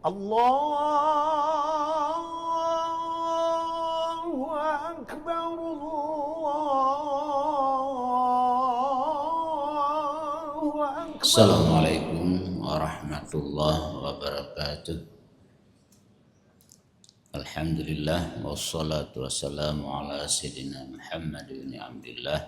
الله أكبر الله أكبر. Assalamualaikum warahmatullahi wabarakatuh. Alhamdulillah wassalatu wassalamu ala sayyidina Muhammad bin Abdullah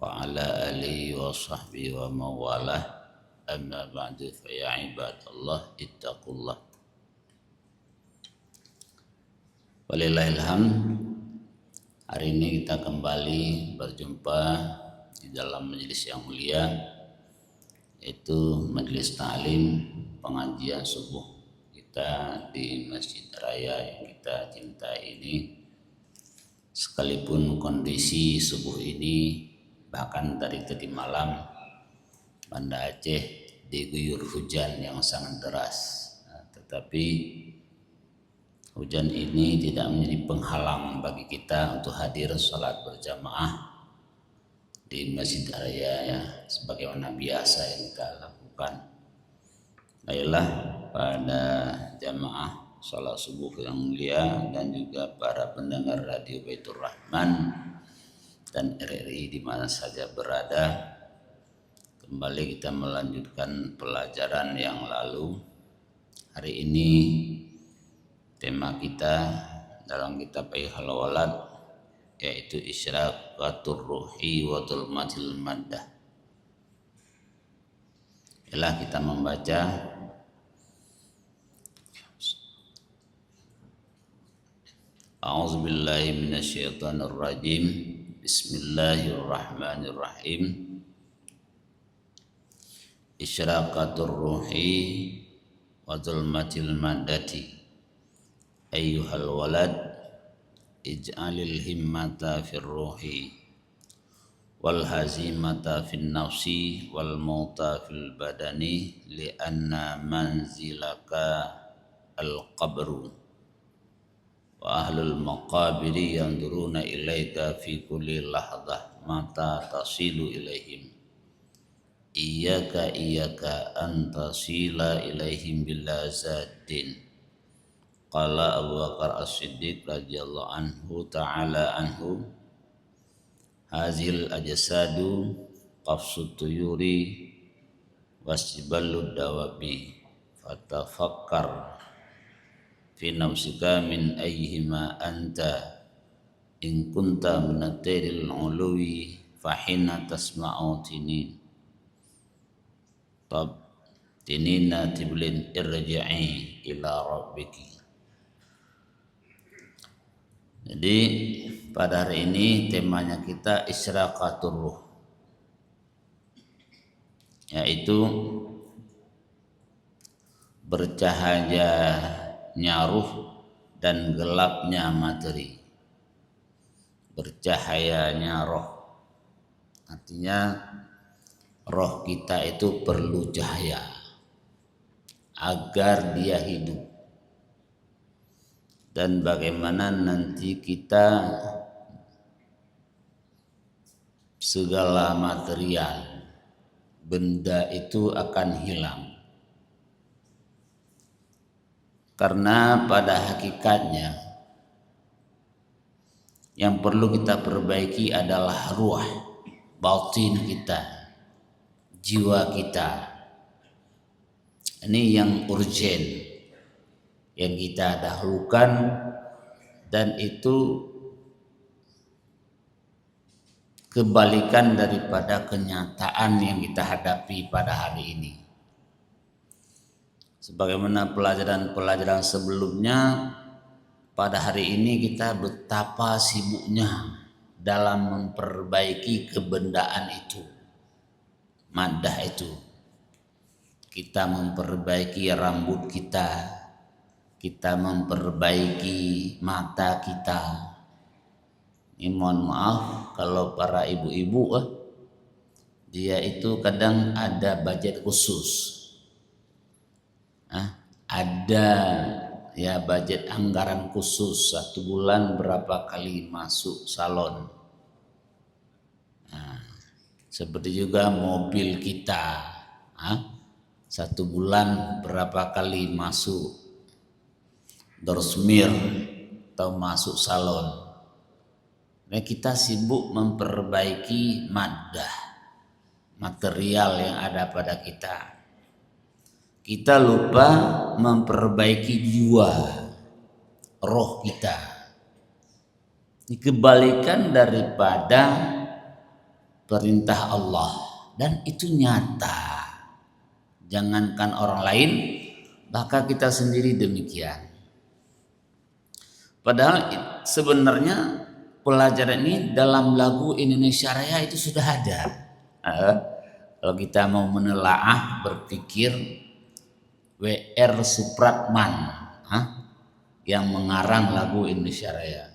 wa ala alihi wa sahbihi wa mawalah. Amma ba'du fa ya ibadallah ittaqullah. Walillahilhamd. Hari ini kita kembali berjumpa di dalam majelis yang mulia, yaitu majelis ta'lim pengajian subuh kita di Masjid Raya yang kita cintai ini. Sekalipun kondisi subuh ini bahkan dari tadi malam Banda Aceh diguyur hujan yang sangat deras, tetapi hujan ini tidak menjadi penghalang bagi kita untuk hadir salat berjamaah di Masjid Raya ya, sebagaimana biasa yang kita lakukan. Baiklah pada jamaah salat subuh yang mulia dan juga para pendengar Radio Baitur Rahman dan RRI di mana saja berada, kembali kita melanjutkan pelajaran yang lalu. Hari ini tema kita dalam kitab Ihal Walad yaitu Isyraqatur Ruhi wa Zulmatil Maddah. Ialah kita membaca A'udzubillahi minasyaitonirrajim. Bismillahirrahmanirrahim. Isyraqatur ruhi wa zulmatil maddati. Ayyuhal walad ij'alil himmata fir ruhi wal hazimata fin nafsi wal mauta fil badani li'anna manzilaka al qabru wa ahlul maqabiri yanzuruna ilaika fi kulli lahdah mata tasilu ilaihim. Iyyaka antasila ilaihim bila zadin. Qala Abu Bakar As-Siddiq radhiyallahu anhu ta'ala anhu, hazil ajsadu qafsut tuyuri wasjibalud dawabi fatafakkar fi nafsika min ayyihima anta in kunta minatiril uluwi fahina tasma'u tinin tab tinina tiblin irji'i ila rabbiki. Jadi pada hari ini temanya kita Isyraqatur Ruh, yaitu bercahayanya ruh dan gelapnya materi. Bercahayanya roh, artinya roh kita itu perlu cahaya agar dia hidup. Dan bagaimana nanti kita segala material benda itu akan hilang. Karena pada hakikatnya yang perlu kita perbaiki adalah ruh, batin kita, jiwa kita. Ini yang urgen, yang kita dahulukan, dan itu kebalikan daripada kenyataan yang kita hadapi pada hari ini. Sebagaimana pelajaran-pelajaran sebelumnya, pada hari ini kita betapa sibuknya dalam memperbaiki kebendaan itu, maddah itu. Kita memperbaiki rambut kita memperbaiki mata kita. Ini mohon maaf kalau para ibu-ibu dia itu kadang ada budget khusus. Ada ya budget anggaran khusus 1 bulan berapa kali masuk salon. Seperti juga mobil kita, 1 bulan berapa kali masuk dorsmir atau masuk salon. Nah, kita sibuk memperbaiki material yang ada pada kita. Kita lupa memperbaiki jiwa, roh kita. Ini kebalikan daripada perintah Allah, dan itu nyata. Jangankan orang lain, bahkan kita sendiri demikian. Padahal sebenarnya pelajaran ini dalam lagu Indonesia Raya itu sudah ada. Kalau kita mau menelaah, berpikir, W.R. Supratman yang mengarang lagu Indonesia Raya.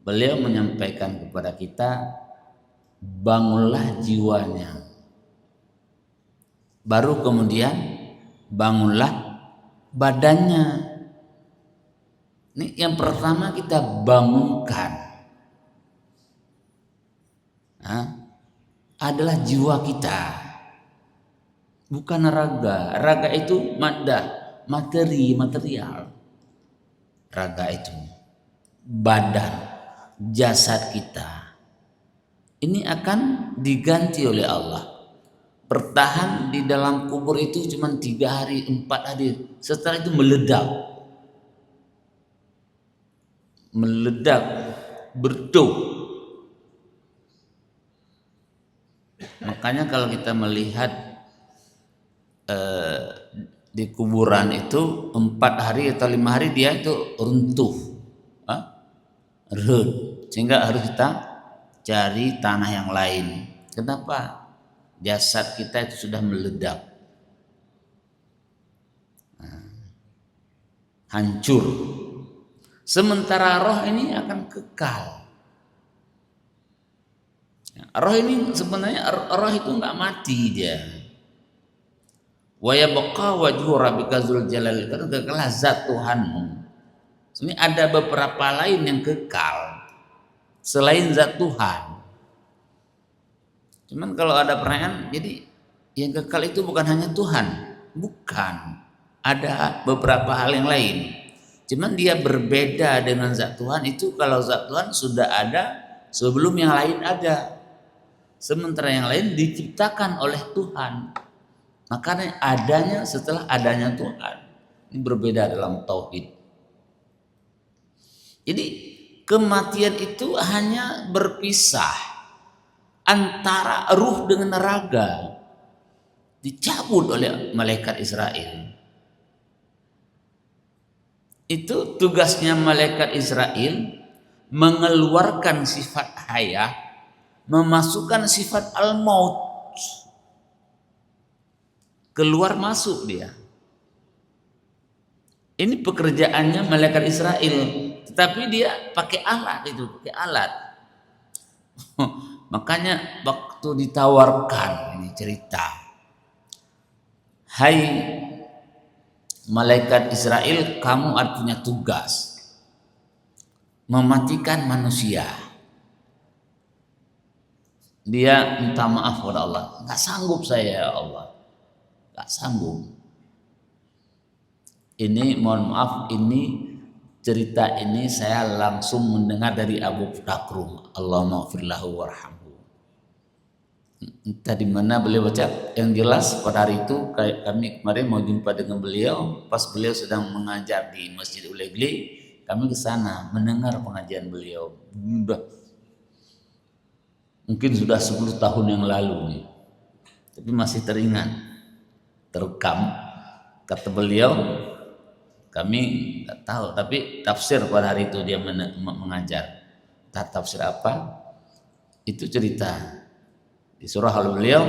Beliau menyampaikan kepada kita, bangunlah jiwanya. Baru kemudian bangunlah badannya. Ini yang pertama kita bangunkan adalah jiwa kita, bukan raga. Raga itu material. Raga itu badan, jasad kita. Ini akan diganti oleh Allah. Bertahan di dalam kubur itu cuma 3 hari, 4 hari. Setelah itu meledak, berduk. Makanya kalau kita melihat di kuburan itu 4 hari atau 5 hari dia itu runtuh, sehingga harus kita cari tanah yang lain. Kenapa? Jasad kita itu sudah meledak, hancur. Sementara roh ini akan kekal. Roh ini sebenarnya roh itu nggak mati dia. Wa yabqa wajhu rabbika dzul jalali, karena kekalah zat Tuhanmu. Sebenarnya ada beberapa lain yang kekal selain zat Tuhan. Cuman kalau ada pertanyaan, jadi yang kekal itu bukan hanya Tuhan, bukan. Ada beberapa hal yang lain. Cuman dia berbeda dengan zat Tuhan itu. Kalau zat Tuhan sudah ada sebelum yang lain ada. Sementara yang lain diciptakan oleh Tuhan. Makanya adanya setelah adanya Tuhan. Ini berbeda dalam tauhid. Jadi kematian itu hanya berpisah antara ruh dengan raga, dicabut oleh malaikat Israel. Itu tugasnya malaikat Israel, mengeluarkan sifat hayah, memasukkan sifat al-maut. Keluar masuk dia. Ini pekerjaannya malaikat Israel, tetapi dia pakai alat itu, pakai alat. Makanya waktu ditawarkan, ini cerita, hai malaikat Israel, kamu punya tugas mematikan manusia. Dia minta maaf kepada Allah, nggak sanggup saya ya Allah, nggak sanggup. Ini mohon maaf, ini cerita ini saya langsung mendengar dari Abu Takrum, Allahumma ghfirlahu warhamhu. Entah di mana beliau baca. Yang jelas pada hari itu kami kemarin mau jumpa dengan beliau, pas beliau sedang mengajar di Masjid Ulegli, kami ke sana mendengar pengajian beliau. Mungkin sudah 10 tahun yang lalu nih. Tapi masih teringat, terekam. Kata beliau, kami nggak tahu, tapi tafsir pada hari itu dia mengajar. Tafsir apa? Itu cerita di surah beliau,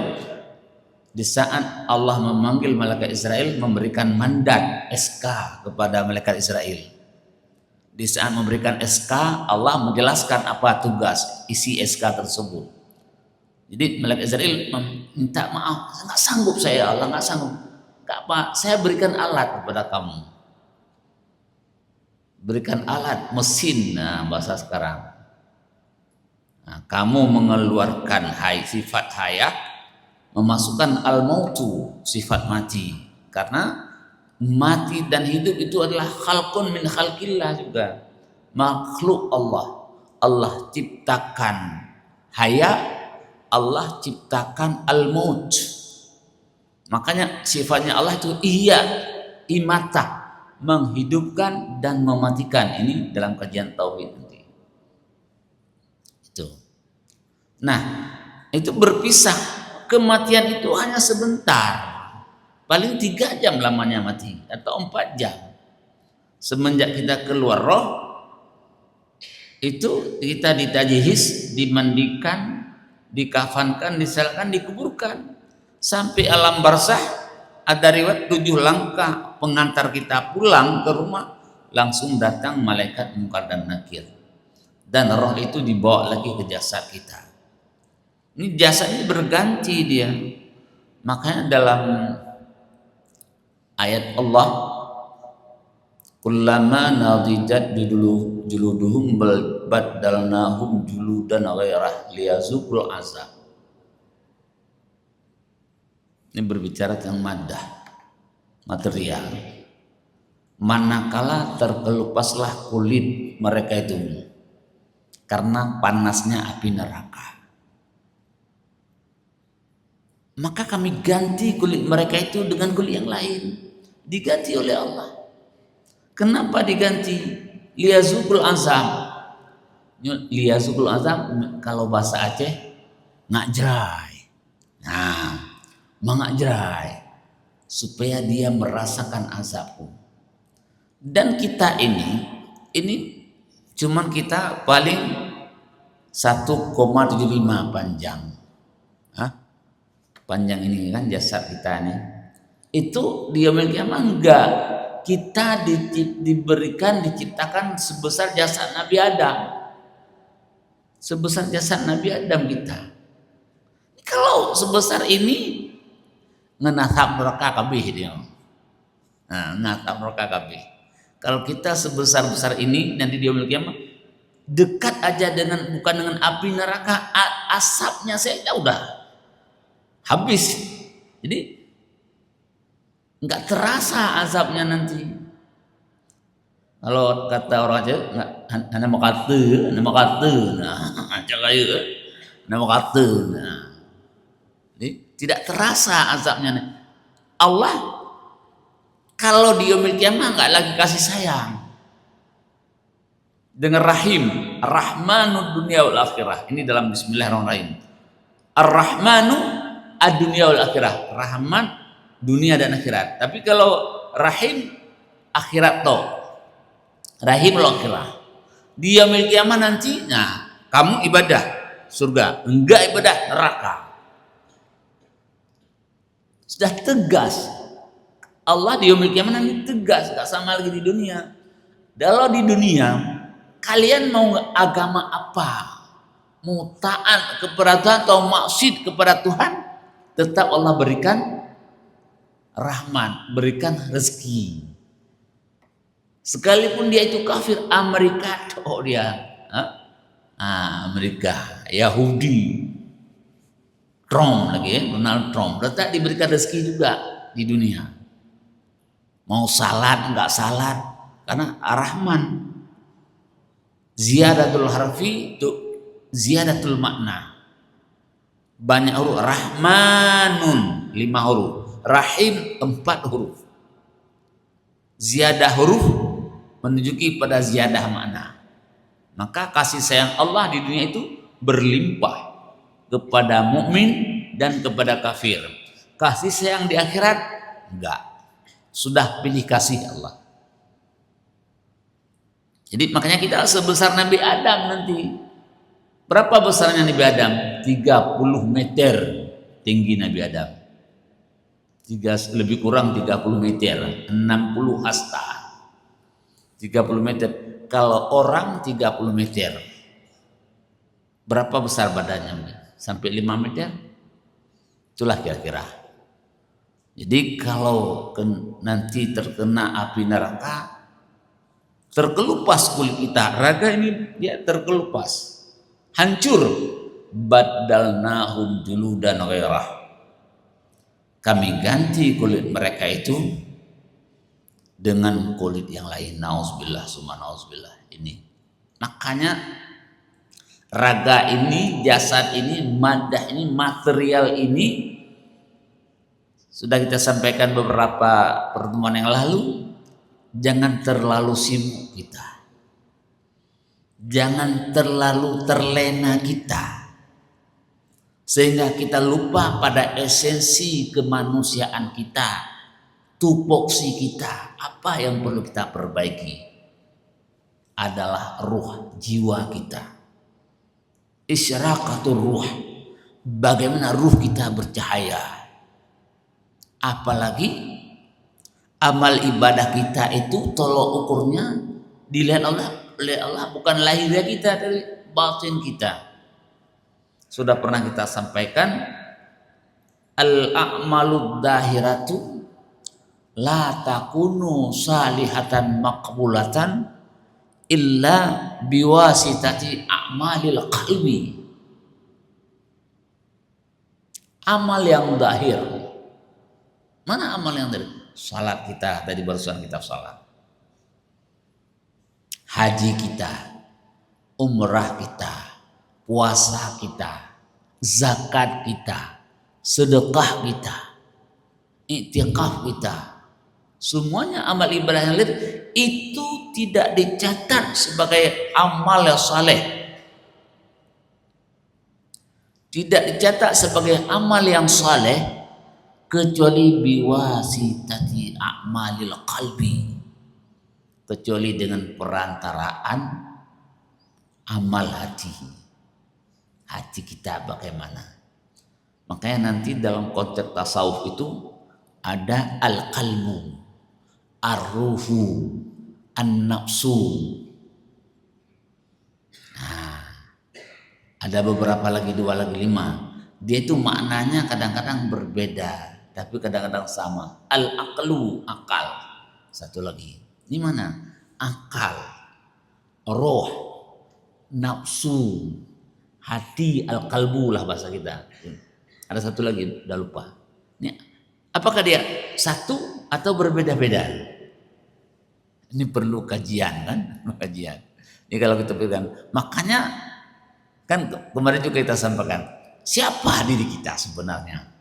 di saat Allah memanggil malaikat Israel, memberikan mandat SK kepada malaikat Israel. Di saat memberikan SK, Allah menjelaskan apa tugas isi SK tersebut. Jadi malaikat Israel minta maaf, nggak sanggup saya Allah, nggak sanggup. Nggak apa, saya berikan alat kepada kamu. Berikan alat, mesin, bahasa sekarang. Nah, kamu mengeluarkan sifat hayat, memasukkan al-mautu, sifat mati. Karena mati dan hidup itu adalah khalqun min khalqillah juga. Makhluk Allah. Allah ciptakan haya, Allah ciptakan al-maut. Makanya sifatnya Allah itu iya, imata, menghidupkan dan mematikan. Ini dalam kajian tauhid nanti. Itu. Nah, itu berpisah. Kematian itu hanya sebentar. Paling 3 jam lamanya mati atau 4 jam. Semenjak kita keluar roh, itu kita ditajihis, dimandikan, dikafankan, disalkan, dikuburkan. Sampai alam barzah, ada riwayat 7 langkah pengantar kita pulang ke rumah, langsung datang malaikat Munkar dan Nakir. Dan roh itu dibawa lagi ke jasad kita. Ini jasadnya berganti dia. Makanya dalam ayat Allah, kullama nadijat juluduhum baddalnahum juludan ghairah liyazuqul azab. Ini berbicara tentang madah, material. Manakala terkelupaslah kulit mereka itu karena panasnya api neraka, maka kami ganti kulit mereka itu dengan kulit yang lain, diganti oleh Allah. Kenapa diganti? Liyazuqul azab. Liyazuqul azab kalau bahasa Aceh ngajrai. Nah, mengajrai supaya dia merasakan azabku. Dan kita ini cuman kita paling 1,75 panjang. Panjang ini kan jasad kita nih. Itu dia memiliki apa? Enggak. Kita diciptakan sebesar jasad Nabi Adam. Sebesar jasad Nabi Adam kita. Kalau sebesar ini ngenatap neraka kabeh dia. Nah, ngenatap neraka kabeh. Kalau kita sebesar-besar ini nanti dia memiliki apa? Dekat aja bukan dengan api neraka, asapnya saja udah habis. Jadi nggak terasa azabnya nanti. Kalau kata orang aja nggak, hanya mau kata, nah jaga ya, mau kata, nah. Jadi tidak terasa azabnya. Allah kalau di yaumil kiamah nggak lagi kasih sayang dengan rahim, rahmanud dunia wal akhirah. Ini dalam Bismillahirrahmanirrahim. Ar-Rahmanu ad-dunya wal akhirah, rahman dunia dan akhirat. Tapi kalau rahim akhirat toh, rahim wal akhirah. Di yaumil kiamah nanti, nah kamu ibadah surga, enggak ibadah neraka. Sudah tegas. Allah di yaumil kiamah nanti tegas, enggak sama lagi di dunia. Kalau di dunia kalian mau agama apa? Mau taat kepada Tuhan atau maksud kepada Tuhan, tetap Allah berikan rahmat, berikan rezeki. Sekalipun dia itu kafir, Amerika toh dia, Amerika, Yahudi, Trump lagi ya, Donald Trump, tetap diberikan rezeki juga di dunia. Mau salat enggak salat, karena Ar-Rahman. Ziyadatul harfi itu ziyadatul makna. Banyak huruf. Rahmanun 5 huruf, Rahim 4 huruf. Ziyadah huruf menunjuki pada ziyadah makna. Maka kasih sayang Allah di dunia itu berlimpah kepada mukmin dan kepada kafir. Kasih sayang di akhirat enggak. Sudah pilih kasih Allah. Jadi makanya kita sebesar Nabi Adam nanti. Berapa besarnya Nabi Adam? 30 meter tinggi Nabi Adam. Lebih kurang 30 meter, 60 hasta. 30 meter. Kalau orang 30 meter. Berapa besar badannya? Sampai 5 meter? Itulah kira-kira. Jadi kalau nanti terkena api neraka, terkelupas kulit kita, raga ini dia terkelupas, hancur. Baddalnahum juludan ghairah. kami ganti kulit mereka itu dengan kulit yang lain. Nauzubillah summa nauzubillah. Ini makanya raga ini, jasad ini, madah ini, material ini sudah kita sampaikan beberapa pertemuan yang lalu. Jangan terlalu sibuk kita, jangan terlalu terlena kita, sehingga kita lupa pada esensi kemanusiaan kita, tupoksi kita. Apa yang perlu kita perbaiki adalah ruh, jiwa kita. Isyraqatul ruh, bagaimana ruh kita bercahaya. Apalagi amal ibadah kita itu tolok ukurnya dilihat oleh Allah bukan lahirnya kita, dari batin kita. Sudah pernah kita sampaikan, al-a'malud dahiratu la takunu salihatan maqbulatan illa biwasitati a'malil qalbi. Amal yang zahir. Mana amal yang zahir? Salat kita, tadi barusan kita salat. Haji kita, umrah kita, puasa kita, zakat kita, sedekah kita, i'tikaf kita, semuanya amal ibadah yang lain itu tidak dicatat sebagai amal yang saleh, tidak dicatat sebagai amal yang saleh kecuali biwasitati a'malil qalbi, kecuali dengan perantaraan amal hati. Hati kita bagaimana? Makanya nanti dalam konteks tasawuf itu ada al-qalbu, ar-ruhu, an-nafsu. Nah, ada beberapa lagi, 2 lagi 5. Dia itu maknanya kadang-kadang berbeda, tapi kadang-kadang sama. Al-aqlu, akal. Satu lagi. Ini mana? Akal, roh, nafsu, hati, al-qalbu lah bahasa kita. Ada satu lagi, udah lupa. Ini, apakah dia satu atau berbeda-beda? Ini perlu kajian kan? Kajian. Ini kalau kita pegang. Makanya kan kemarin juga kita sampaikan, siapa diri kita sebenarnya?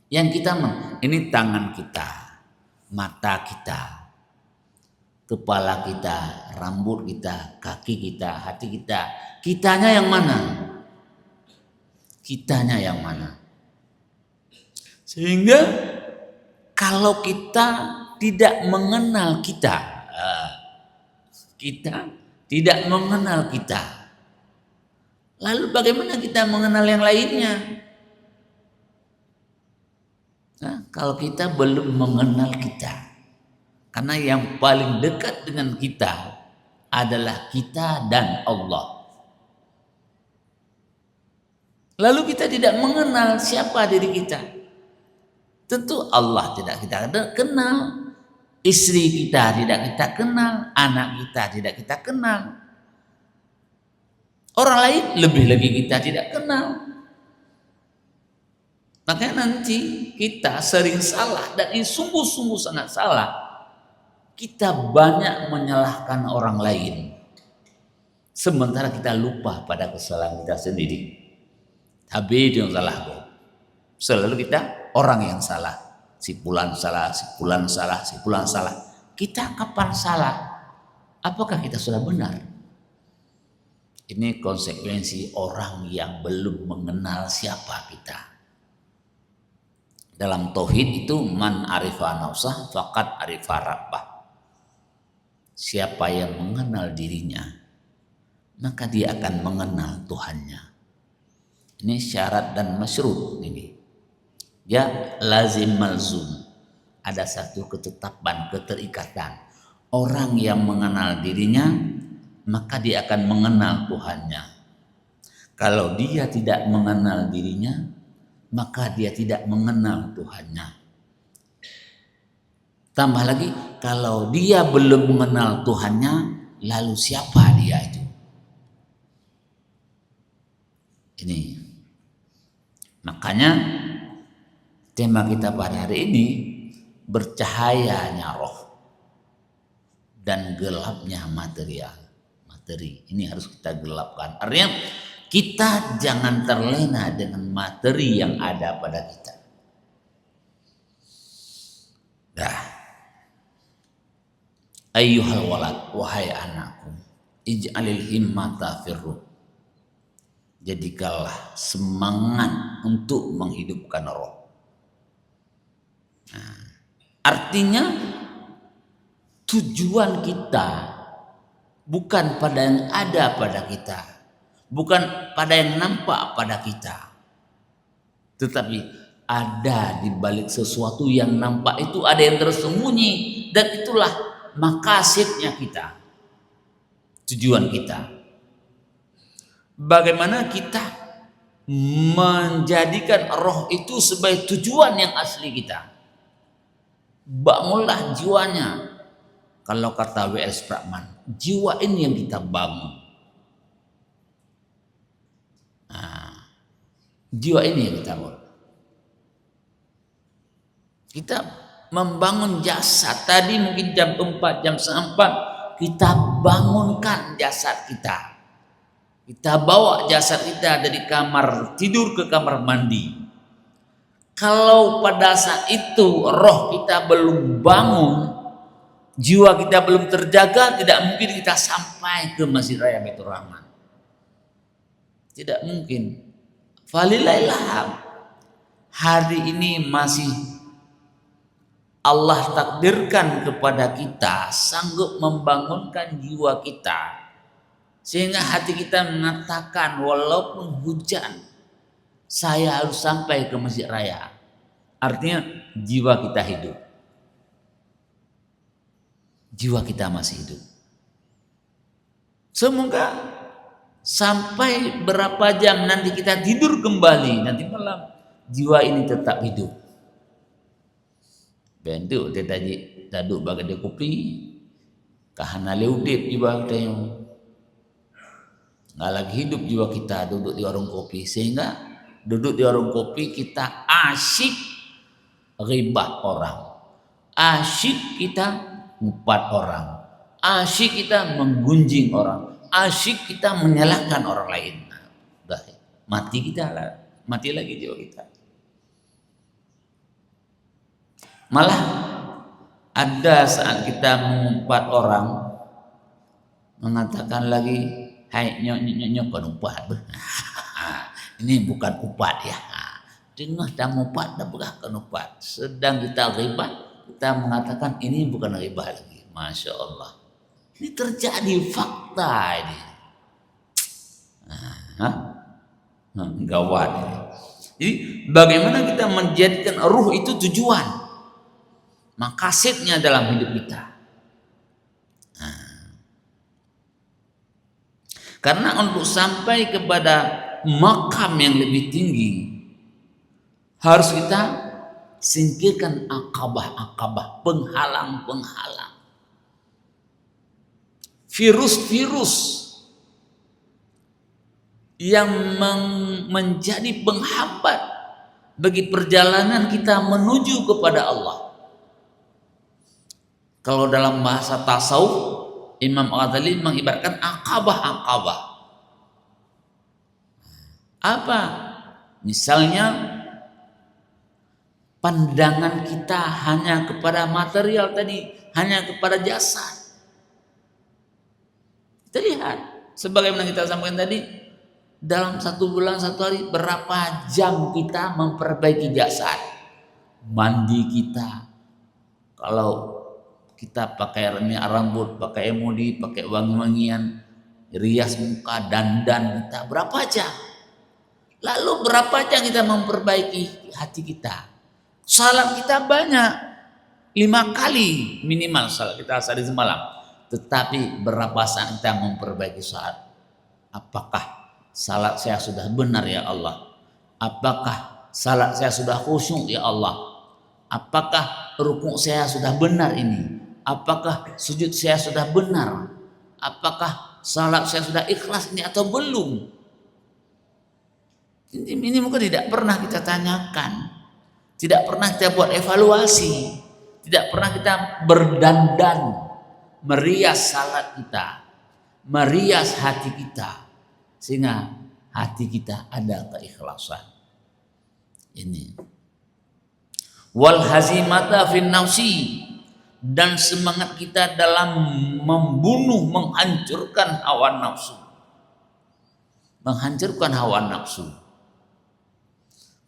Yang kita, ini tangan kita, mata kita, kepala kita, rambut kita, kaki kita, hati kita. Kitanya yang mana? Kitanya yang mana? Sehingga kalau kita tidak mengenal kita tidak mengenal kita, lalu bagaimana kita mengenal yang lainnya? Nah, kalau kita belum mengenal kita, karena yang paling dekat dengan kita adalah kita dan Allah. Lalu kita tidak mengenal siapa diri kita. Tentu Allah tidak kita kenal, istri kita tidak kita kenal, anak kita tidak kita kenal, orang lain lebih lagi kita tidak kenal. Makanya nanti kita sering salah, dan ini sungguh-sungguh sangat salah. Kita banyak menyalahkan orang lain, sementara kita lupa pada kesalahan kita sendiri. Tapi yang salah, selalu kita orang yang salah. Si fulan salah, si fulan salah, si fulan salah. Kita kapan salah? Apakah kita sudah benar? Ini konsekuensi orang yang belum mengenal siapa kita. Dalam tauhid itu man arifa nafsah faqad arifa rabbah. Siapa yang mengenal dirinya, maka dia akan mengenal Tuhannya. Ini syarat dan masyrut ini. Ya lazim malzum. Ada satu ketetapan, keterikatan. Orang yang mengenal dirinya, maka dia akan mengenal Tuhannya. Kalau dia tidak mengenal dirinya, maka dia tidak mengenal Tuhannya. Tambah lagi, kalau dia belum mengenal Tuhannya, lalu siapa dia itu? Ini. Makanya tema kita pada hari ini, bercahayanya roh dan gelapnya material. Materi ini harus kita gelapkan. Artinya kita jangan terlena dengan materi yang ada pada kita. Dah. Ayyuhal walad, wahai anakku, ij'alil himmata firruh. Jadikanlah semangat untuk menghidupkan roh. Nah, artinya tujuan kita bukan pada yang ada pada kita, bukan pada yang nampak pada kita, tetapi ada di balik sesuatu yang nampak itu ada yang tersembunyi, dan itulah maqasidnya kita, tujuan kita. Bagaimana kita menjadikan roh itu sebagai tujuan yang asli kita. Bangunlah jiwanya. Kalau kata W.S. Pragman, jiwa ini yang kita bangun. Nah, jiwa ini yang kita bangun. Kita membangun jasad. Tadi mungkin jam 4, jam 4 kita bangunkan jasad kita. Kita bawa jasad kita dari kamar tidur ke kamar mandi. Kalau pada saat itu roh kita belum bangun, jiwa kita belum terjaga, tidak mungkin kita sampai ke Masjid Raya Baitur Rahman. Tidak mungkin. Falilahilham. Hari ini masih Allah takdirkan kepada kita sanggup membangunkan jiwa kita. Sehingga hati kita mengatakan walaupun hujan, saya harus sampai ke Masjid Raya. Artinya jiwa kita hidup. Jiwa kita masih hidup. Semoga sampai berapa jam nanti kita tidur kembali, nanti malam jiwa ini tetap hidup. Bentuk tadi daduk bagai kopi, kahana leudip jiwa kita yang nggak lagi hidup jiwa kita duduk di warung kopi, sehingga duduk di warung kopi kita asyik ghibah orang, asyik kita ngupat orang, asyik kita menggunjing orang, asyik kita menyalahkan orang lain. Nah, udah mati kita lah, mati lagi jiwa kita. Malah ada saat kita mengumpat orang, mengatakan lagi, hai nyok kan upat. Ini bukan upat ya. Dengar dah upat dah bukan upat. Sedang kita ghibah, kita mengatakan ini bukan ghibah lagi. Masya Allah. Ini terjadi fakta ini. Gawat ini. Jadi bagaimana kita menjadikan ruh itu tujuan, maqasidnya dalam hidup kita. Karena untuk sampai kepada makam yang lebih tinggi, harus kita singkirkan akabah-akabah, penghalang-penghalang, virus-virus yang menjadi penghambat bagi perjalanan kita menuju kepada Allah. Kalau dalam bahasa tasawuf, Imam Ghazali mengibaratkan akabah-akabah. Apa? Misalnya pandangan kita hanya kepada material tadi, hanya kepada jasad. Kita lihat, sebagaimana kita sampaikan tadi, dalam 1 bulan 1 hari berapa jam kita memperbaiki jasad, mandi kita. Kalau kita pakai minyak rambut, pakai emodi, pakai wangi-wangian, rias muka, dandan kita berapa jam? Lalu berapa jam kita memperbaiki hati kita? Salat kita banyak, 5 kali minimal salat kita sehari semalam. Tetapi berapa saat kita memperbaiki salat? Apakah salat saya sudah benar ya Allah? Apakah salat saya sudah khusyuk ya Allah? Apakah rukuk saya sudah benar ini? Apakah sujud saya sudah benar? Apakah salat saya sudah ikhlas ini atau belum? Ini mungkin tidak pernah kita tanyakan. Tidak pernah kita buat evaluasi, tidak pernah kita berdandan, merias salat kita, merias hati kita, sehingga hati kita ada keikhlasan. Ini wal hazimata fin nafsi, dan semangat kita dalam membunuh, menghancurkan hawa nafsu. Menghancurkan hawa nafsu.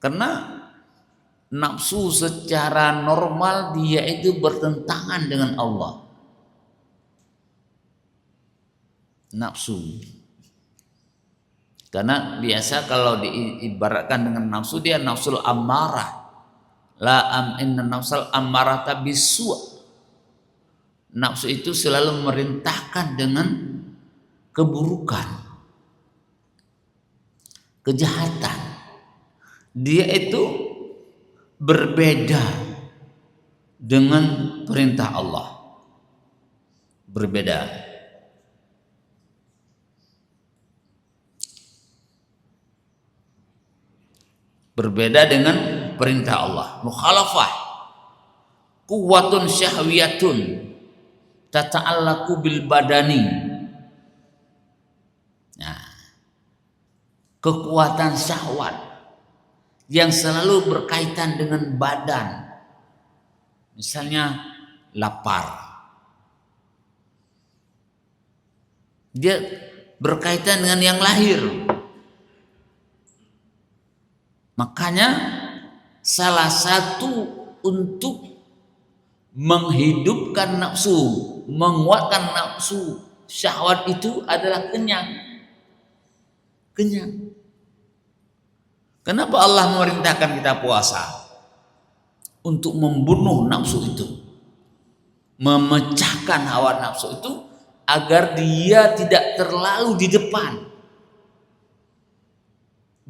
Karena nafsu secara normal dia itu bertentangan dengan Allah. Nafsu. Karena biasa kalau diibaratkan dengan nafsu, dia nafsul ammarah. Inna nafsal ammarata bisu'. Nafsu itu selalu memerintahkan dengan keburukan, kejahatan. Dia itu berbeda dengan perintah Allah. Berbeda. Berbeda dengan perintah Allah. Mukhalafah. Quwwatun syahwiyatun tata'allaku bil badani. Nah, kekuatan syahwat yang selalu berkaitan dengan badan. Misalnya lapar. Dia berkaitan dengan yang lahir. Makanya salah satu untuk menghidupkan nafsu, menguatkan nafsu syahwat itu adalah kenyang. Kenyang. Kenapa Allah memerintahkan kita puasa? Untuk membunuh nafsu itu, memecahkan hawa nafsu itu agar dia tidak terlalu di depan.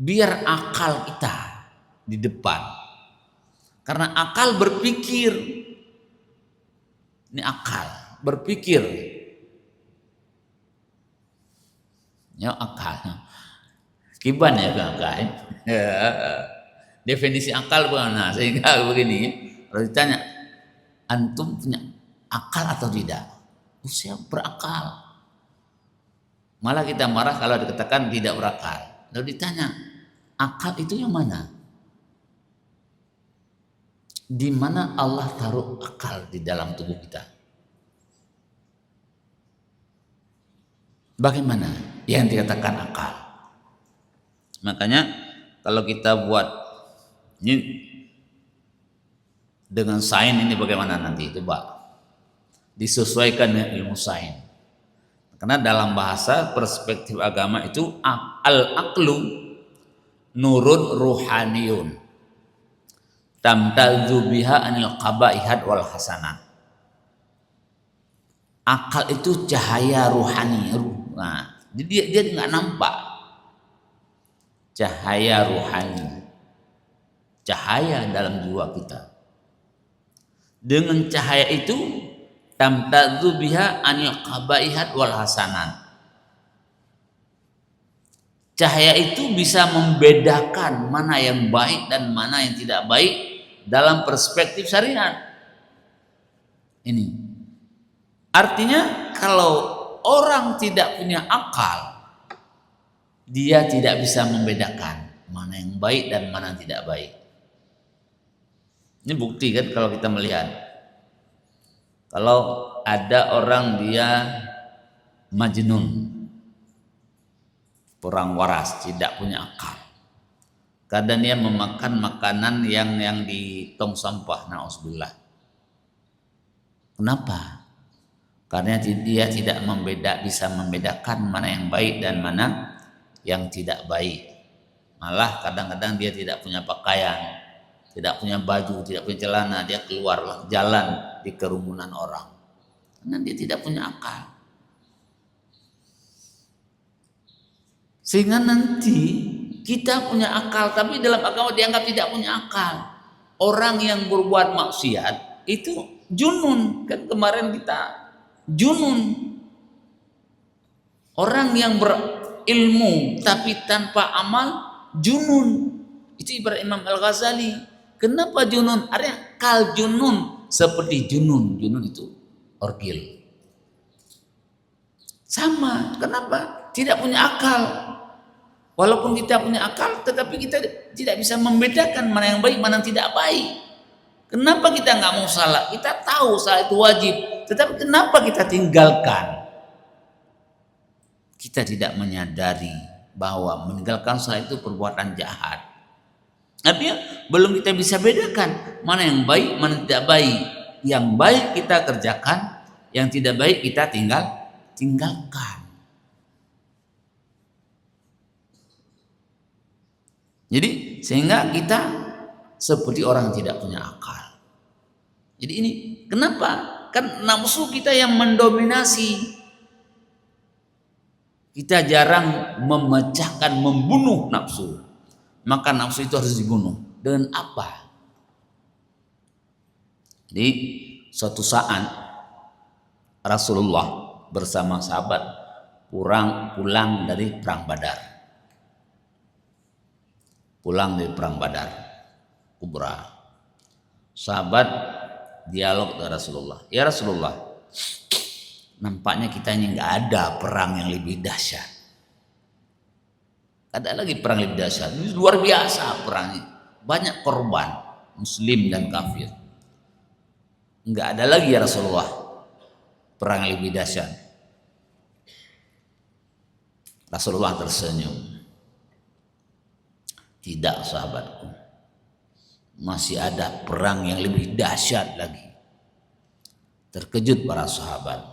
Biar akal kita di depan. Karena akal berpikir. Ini akal berpikir. Ya akal. Kiban ya kakak. Definisi akal bagaimana? Sehingga begini, kalau ditanya, antum punya akal atau tidak? Usia berakal. Malah kita marah kalau dikatakan tidak berakal. Lalu ditanya, akal itu yang mana? Di mana Allah taruh akal di dalam tubuh kita? Bagaimana yang dikatakan akal? Makanya kalau kita buat ini dengan sains ini bagaimana nanti? Coba disesuaikan dengan ilmu sains. Karena dalam bahasa perspektif agama itu al-aqlu nurun ruhaniyun tamtadzu biha anil qabaihat wal hasanat. Akal itu cahaya ruhani. Nah, jadi dia nggak nampak. Cahaya ruhani. Cahaya dalam jiwa kita. Dengan cahaya itu tamtadzu biha anil qabaihat wal hasanat. Cahaya itu bisa membedakan mana yang baik dan mana yang tidak baik dalam perspektif syariat. Ini artinya kalau orang tidak punya akal, dia tidak bisa membedakan mana yang baik dan mana yang tidak baik. Ini bukti kan kalau kita melihat, kalau ada orang dia majnun, kurang waras, tidak punya akal. Kadang dia memakan makanan yang di tong sampah, na'udzubillah. Kenapa? Karena dia tidak bisa membedakan mana yang baik dan mana yang tidak baik. Malah kadang-kadang dia tidak punya pakaian, tidak punya baju, tidak punya celana, dia keluar jalan di kerumunan orang. Karena dia tidak punya akal. Sehingga nanti kita punya akal, tapi dalam agama dianggap tidak punya akal. Orang yang berbuat maksiat itu junun. Kan kemarin kita junun. Orang yang berilmu tapi tanpa amal junun. Itu ibarat Imam Al-Ghazali. Kenapa junun? Artinya kal junun, seperti junun. Junun itu orgil. Sama. Kenapa? Tidak punya akal. Walaupun kita punya akal, tetapi kita tidak bisa membedakan mana yang baik, mana yang tidak baik. Kenapa kita nggak mau salah? Kita tahu salah itu wajib, tetapi kenapa kita tinggalkan? Kita tidak menyadari bahwa meninggalkan salah itu perbuatan jahat. Artinya belum kita bisa bedakan mana yang baik, mana yang tidak baik. Yang baik kita kerjakan, yang tidak baik kita tinggalkan. Jadi sehingga kita seperti orang yang tidak punya akal. Jadi ini kenapa? Kan nafsu kita yang mendominasi. Kita jarang memecahkan, membunuh nafsu. Maka nafsu itu harus dibunuh. Dengan apa? Jadi suatu saat Rasulullah bersama sahabat pulang dari perang Badar. Pulang dari perang Badar Kubra. Sahabat dialog dengan Rasulullah. Ya Rasulullah, nampaknya kita ini nggak ada perang yang lebih dahsyat. Ada lagi perang lebih dahsyat. Ini luar biasa perang ini. Banyak korban Muslim dan kafir. Nggak ada lagi ya Rasulullah perang yang lebih dahsyat. Rasulullah tersenyum. Tidak sahabatku, masih ada perang yang lebih dahsyat lagi. Terkejut para sahabat.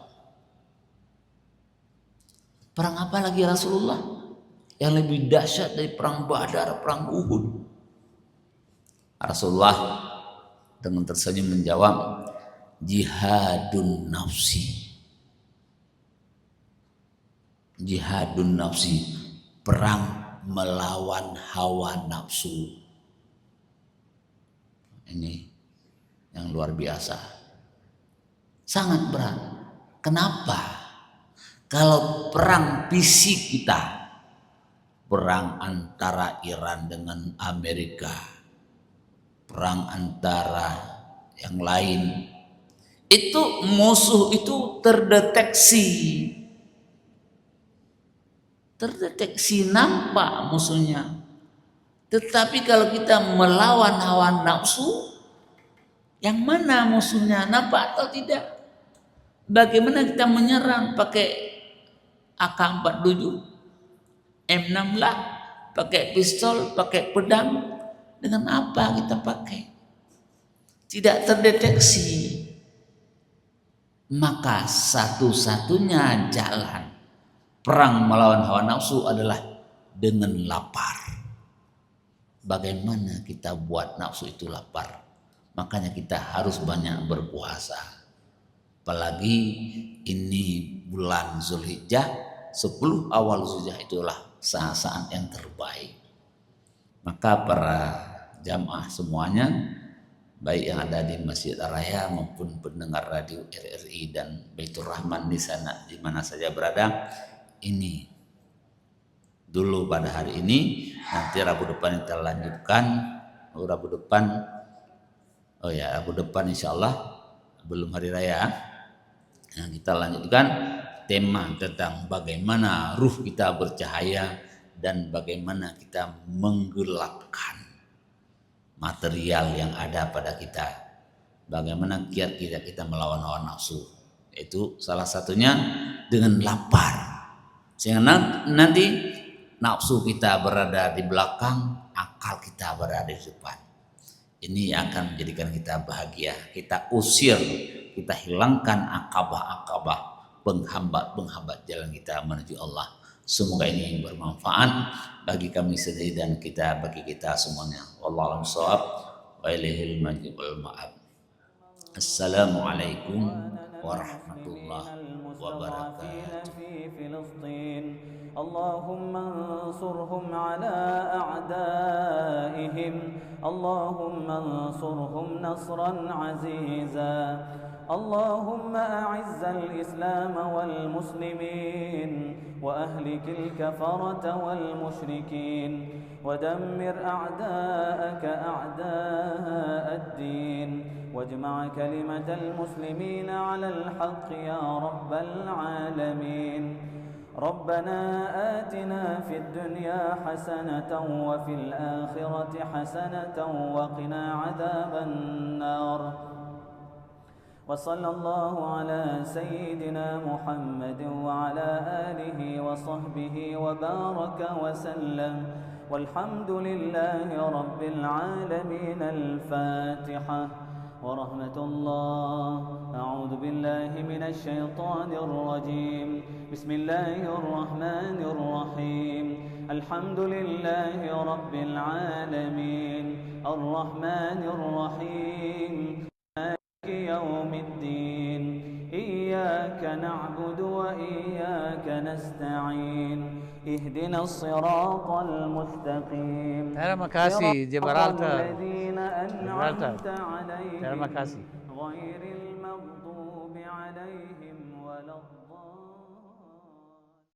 Perang apa lagi Rasulullah yang lebih dahsyat dari perang Badar, perang Uhud? Rasulullah dengan tersenyum menjawab, jihadun nafsi. Jihadun nafsi, perang melawan hawa nafsu. Ini yang luar biasa, sangat berat. Kenapa? Kalau perang fisik kita, perang antara Iran dengan Amerika, perang antara yang lain, itu musuh itu terdeteksi, nampak musuhnya. Tetapi kalau kita melawan hawa nafsu, yang mana musuhnya, nampak atau tidak? Bagaimana kita menyerang? Pakai AK-47, M16, pakai pistol, pakai pedang, dengan apa kita pakai? Tidak terdeteksi. Maka satu-satunya jalan perang melawan hawa nafsu adalah dengan lapar. Bagaimana kita buat nafsu itu lapar? Makanya kita harus banyak berpuasa. Apalagi ini bulan Zulhijjah, 10 awal Zulhijjah itulah saat-saat yang terbaik. Maka para jamaah semuanya, baik yang ada di Masjid Raya maupun pendengar radio RRI dan Baitur Rahman di sana, di mana saja berada, ini dulu pada hari ini. Nanti Rabu depan kita lanjutkan. Rabu depan insya Allah belum hari raya. Nah, kita lanjutkan tema tentang bagaimana ruh kita bercahaya dan bagaimana kita menggelapkan material yang ada pada kita. Bagaimana kiat kita melawan hawa nafsu. Itu salah satunya dengan lapar. Sehingga nanti nafsu kita berada di belakang, akal kita berada di depan. Ini akan menjadikan kita bahagia. Kita usir, kita hilangkan akabah-akabah, penghambat jalan kita menuju Allah. Semoga ini bermanfaat bagi kami sendiri dan bagi kita semuanya. Wallahu a'lam bishawab. Wa ilaihil marji' wal ma'ab. Assalamualaikum warahmatullahi wabarakatuh. اللهم انصرهم على أعدائهم، اللهم انصرهم نصرا عزيزا. اللهم أعز الإسلام والمسلمين وأهلك الكفرة والمشركين، ودمر أعداءك أعداء الدين، واجمع كلمة المسلمين على الحق يا رب العالمين. ربنا آتنا في الدنيا حسنة وفي الآخرة حسنة وقنا عذاب النار. وصلى الله على سيدنا محمد وعلى آله وصحبه وبارك وسلم، والحمد لله رب العالمين. الفاتحة. ورحمة الله. أعوذ بالله من الشيطان الرجيم. بسم الله الرحمن الرحيم. الحمد لله رب العالمين الرحمن الرحيم مالك يوم الدين. إياك نعبد وإياك نستعين. اهدنا الصراط المستقيم. Terima kasih Gibraltar. الذين أنعمت عليهم Terima kasih. غير